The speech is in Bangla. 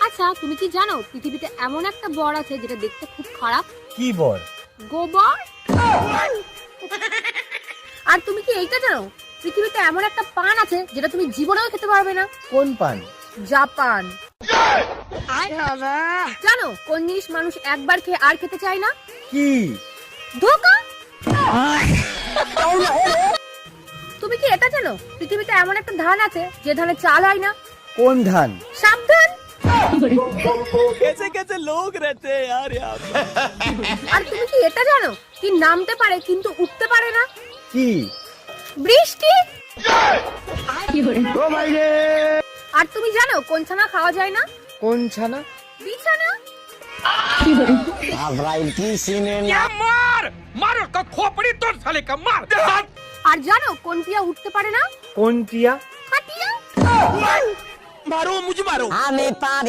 আচ্ছা, তুমি কি জানো পৃথিবীতে এমন একটা বর আছে যেটা দেখতে খুব খারাপ? কি বর? গোবর। আর তুমি কি এইটা জানো পৃথিবীতে এমন একটা পান আছে যেটা তুমি জীবনেও খেতে পারবে না? কোন পান? জাপান। জানো কোন জিনিস মানুষ একবার খেয়ে আর খেতে চায় না? কি? ধোকা। তুমি কি এটা জানো পৃথিবীতে এমন একটা ধান আছে যে ধানে চাল হয় না? কোন ধান? সাবধান। कैसे कैसे लोग रहते हैं यार यहाँ पे। আর তুমি কি এটা জানো কি নামতে পারে কিন্তু উঠতে পারে না? কি? বৃষ্টি। ও ভাই রে! আর তুমি জানো কোন ছানা খাওয়া যায় না? কোন ছানা? বিছানা। मार मारो का खोपड़ी तोड़ साले का मार আর জানো কোন টিয়া উঠতে পারে না? কোন টিয়া? হাটিয়া। मारो मुझे मारो।